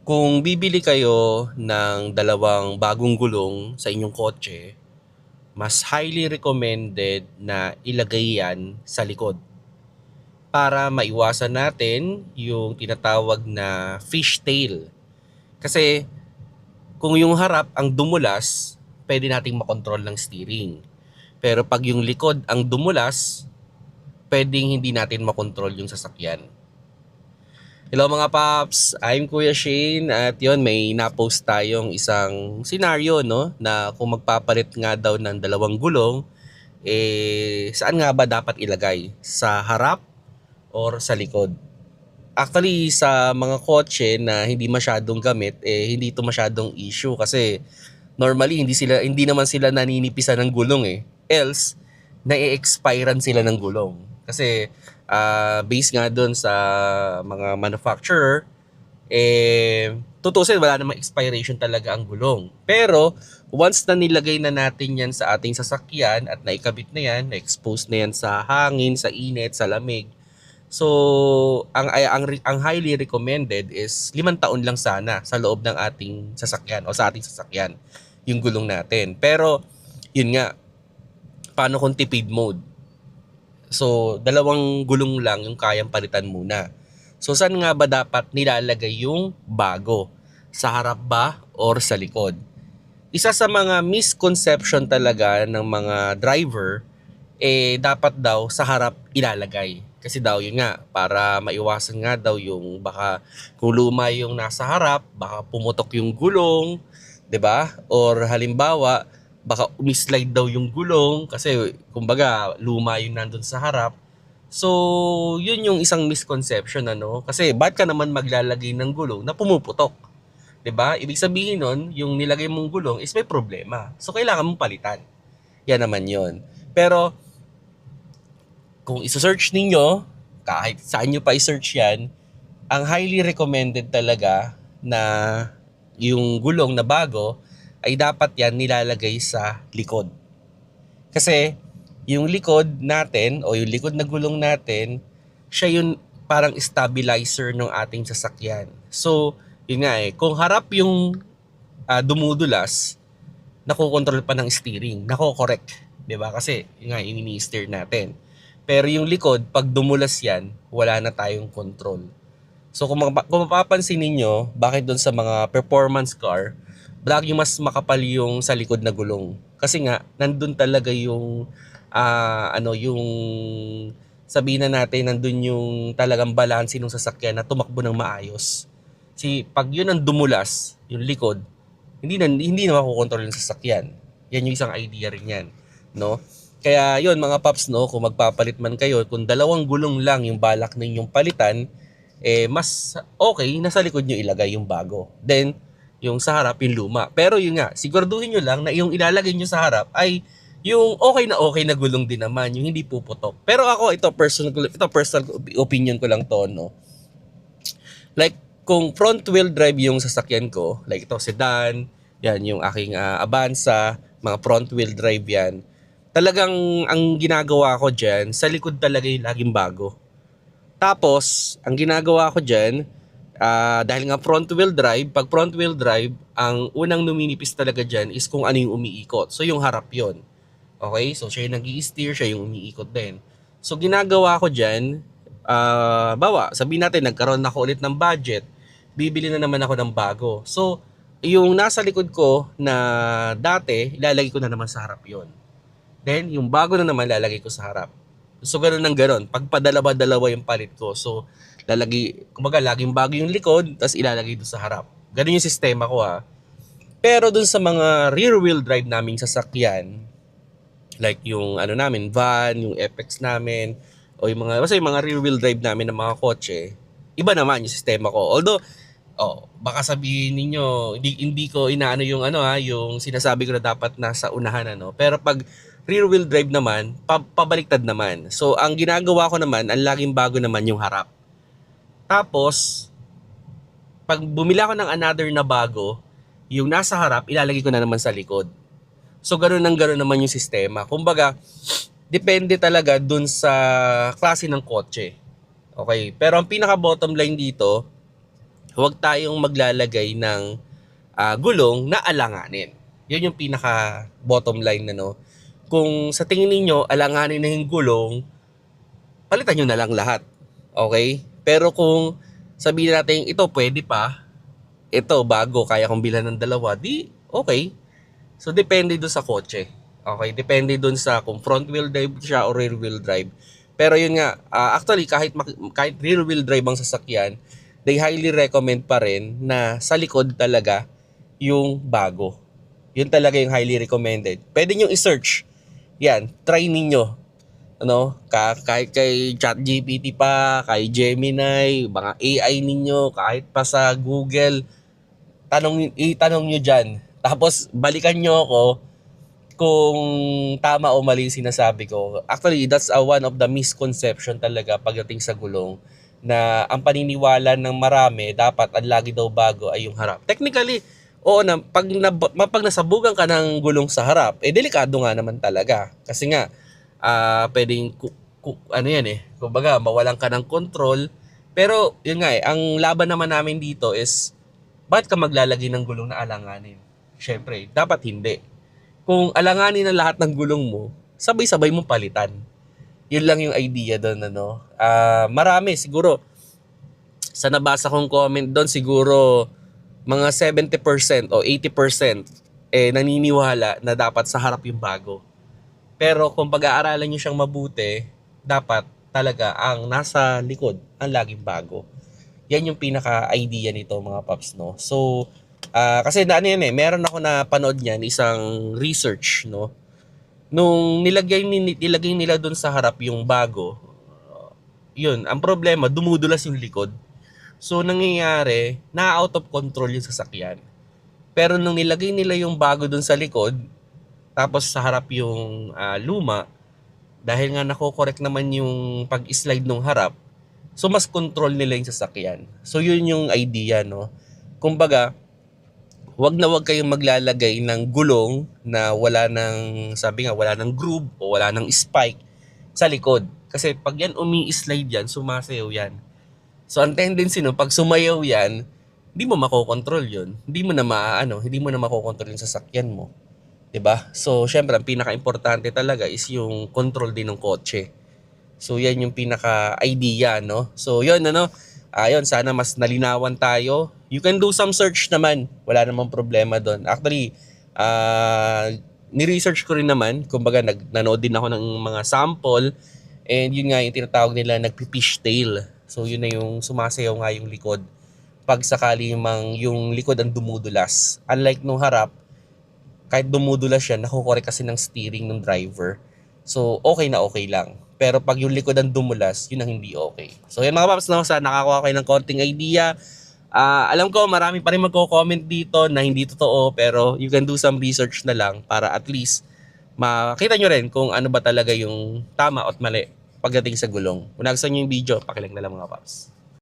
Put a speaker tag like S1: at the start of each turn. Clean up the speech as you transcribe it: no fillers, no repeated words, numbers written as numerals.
S1: Kung bibili kayo ng dalawang bagong gulong sa inyong kotse, mas highly recommended na ilagay yan sa likod para maiwasan natin yung tinatawag na fishtail. Kasi kung yung harap ang dumulas, pwede nating makontrol ng steering. Pero pag yung likod ang dumulas, pwedeng hindi natin makontrol yung sasakyan. Hello mga paps, I'm Kuya Shane at yon may na-post tayong isang scenario no na kung magpapalit nga daw ng dalawang gulong saan nga ba dapat ilagay? Sa harap or sa likod? Actually sa mga kotse na hindi masyadong gamit hindi ito masyadong issue kasi normally hindi naman sila naninipisan ng gulong else na-expirean sila ng gulong. Kasi based nga doon sa mga manufacturer, tutusin wala namang expiration talaga ang gulong. Pero once na nilagay na natin yan sa ating sasakyan at naikabit na yan, na-expose na yan sa hangin, sa init, sa lamig, so ang highly recommended is 5 taon lang sana sa loob ng ating sasakyan o sa ating sasakyan yung gulong natin. Pero yun nga, paano kung tipid mode? So, dalawang gulong lang yung kayang palitan muna. So, saan nga ba dapat nilalagay yung bago? Sa harap ba or sa likod? Isa sa mga misconception talaga ng mga driver, dapat daw sa harap ilalagay. Kasi daw yun nga, para maiwasan nga daw yung baka kung luma yung nasa harap, baka pumutok yung gulong, 'di ba? Or halimbawa, baka umislide daw yung gulong kasi kumbaga luma yung nandun sa harap. So, yun yung isang misconception ano kasi ba't ka naman maglalagay ng gulong na pumuputok? 'Di ba? Ibig sabihin nun, yung nilagay mong gulong is may problema. So, kailangan mong palitan. Yan naman yon. Pero, kung isa-search ninyo, kahit saan nyo pa i-search yan, ang highly recommended talaga na yung gulong na bago ay dapat yan nilalagay sa likod. Kasi yung likod natin o yung likod na gulong natin, siya yung parang stabilizer ng ating sasakyan. So, yun nga kung harap yung dumudulas, nakokontrol pa ng steering, nako-correct. 'Di ba? Kasi yun nga, ini-steer natin. Pero yung likod, pag dumulas yan, wala na tayong control. So kung mapapansin ninyo, bakit doon sa mga performance car, lagi mas makapal yung sa likod na gulong. Kasi nga, nandun talaga yung, yung sabihin na natin, nandun yung talagang balanse ng sasakyan na tumakbo ng maayos. Pag yun ang dumulas, yung likod, hindi na makokontrol yung sasakyan. Yan yung isang idea rin yan, no? Kaya yun mga paps, no, kung magpapalit man kayo, kung dalawang gulong lang yung balak ninyong palitan, mas okay na sa likod nyo ilagay yung bago. Then, yung sa harap yung luma. Pero yun nga, siguraduhin nyo lang na yung ilalagay nyo sa harap ay yung okay na gulong din naman, yung hindi puputok. Pero ako, ito personal opinion ko lang to, no. Like, kung front wheel drive yung sasakyan ko, like ito sedan, yan yung aking Avanza, mga front wheel drive yan. Talagang ang ginagawa ko diyan, sa likod talaga yung laging bago. Tapos, ang ginagawa ko diyan, dahil nga front wheel drive, pag front wheel drive, ang unang numinipis talaga diyan is kung ano yung umiikot. So, yung harap yon. Okay? So, siya yung nag-i-steer, siya yung umiikot din. So, ginagawa ko diyan, sabihin natin, nagkaroon ako ulit ng budget, bibili na naman ako ng bago. So, yung nasa likod ko na dati, ilalagay ko na naman sa harap yon. Then, yung bago na naman lalagay ko sa harap. So, ganun ng ganun. Pag padalawa-dalawa yung palit ko. So, kumbaga, laging bago yung likod, tapos ilalagay doon sa harap. Ganun yung sistema ko ha. Pero dun sa mga rear wheel drive naming sasakyan, like yung ano namin, van, yung FX namin, o basta yung mga rear wheel drive namin ng mga kotse, iba naman yung sistema ko. Although, baka sabihin ninyo, hindi ko inaano yung yung sinasabi ko na dapat nasa unahan Pero pag rear wheel drive naman, pabaliktad naman. So ang ginagawa ko naman, ang laging bago naman yung harap. Tapos pag bumili ako ng another na bago, yung nasa harap ilalagay ko na naman sa likod. So ganoon naman yung sistema. Kumbaga, depende talaga dun sa klase ng kotse. Okay, pero ang pinaka bottom line dito, huwag tayong maglalagay ng gulong na alanganin. Yun yung pinaka bottom line na no. Kung sa tingin niyo alanganin na yung gulong, palitan nyo na lang lahat. Okay? Pero kung sabihin natin ito pwede pa, ito bago, kaya kong bilhan ng dalawa, di okay. So depende dun sa kotse. Okay? Depende dun sa kung front wheel drive siya o rear wheel drive. Pero yun nga, actually kahit rear wheel drive ang sasakyan, they highly recommend pa rin na sa likod talaga yung bago. Yun talaga yung highly recommended. Pwede nyo i-search. Yan, try ninyo. Ano, kahit kay ChatGPT pa, kay Gemini, mga AI ninyo, kahit pa sa Google, itanong nyo dyan. Tapos balikan nyo ako kung tama o mali sinasabi ko. Actually, that's one of the misconception talaga pagdating sa gulong, na ang paniniwala ng marami dapat ang lagi daw bago ay yung harap. Technically, oo na, pag nasabugan ka ng gulong sa harap, delikado nga naman talaga. Kasi nga, pwedeng, ano yan kumbaga, mawalan ka ng control. Pero, yun nga ang laban naman namin dito is, bakit ka maglalagay ng gulong na alanganin? Syempre, dapat hindi. Kung alanganin na lahat ng gulong mo, sabay-sabay mong palitan. Yun lang yung idea doon, ano. Marami, siguro, sa nabasa kong comment doon, siguro, mga 70% o 80% naniniwala na dapat sa harap yung bago. Pero kung pag-aaralan nyo siyang mabuti, dapat talaga ang nasa likod ang laging bago. Yan yung pinaka-idea nito mga paps, no. So, kasi ano yan meron ako na panood niyan, isang research, no. Nung nilagay nila doon sa harap yung bago, yun, ang problema, dumudulas yung likod. So, nangyayari, na-out of control yung sasakyan. Pero nung nilagay nila yung bago doon sa likod, tapos sa harap yung luma, dahil nga nako-correct naman yung pag-slide ng harap, so mas control nila yung sasakyan. So yun yung idea, no. Kumbaga, wag na wag kayong maglalagay ng gulong na wala ng, sabi nga, wala ng groove o wala ng spike sa likod. Kasi pag yan umi-slide yan, sumasayaw yan. So ang tendency no, pag sumayaw yan, hindi mo makokontrol yun. Hindi mo na makokontrol yung sasakyan mo. 'Di ba? So syempre ang pinaka-importante talaga is yung control din ng kotse. So yan yung pinaka-idea, no? So yun, ano, ayun, sana mas nalinawan tayo. You can do some search naman. Wala namang problema doon. Actually, ni-research ko rin naman. Kumbaga, nanood din ako ng mga sample. And yun nga yung tinatawag nila, nagpi-fishtail. So yun na yung sumasayaw nga yung likod. Pag sakali yung likod ang dumudulas. Unlike nung harap, kahit dumudulas siya, nakukorek kasi ng steering ng driver. So, okay na okay lang. Pero pag yung likod ang dumulas, yun ang hindi okay. So, yan mga paps, no? Sana nakakuha kayo ng konting idea. Alam ko, marami pa rin magko-comment dito na hindi totoo, pero you can do some research na lang para at least makita nyo rin kung ano ba talaga yung tama at mali pagdating sa gulong. Kung nagustuhan nyo yung video, pakilike na lang mga paps.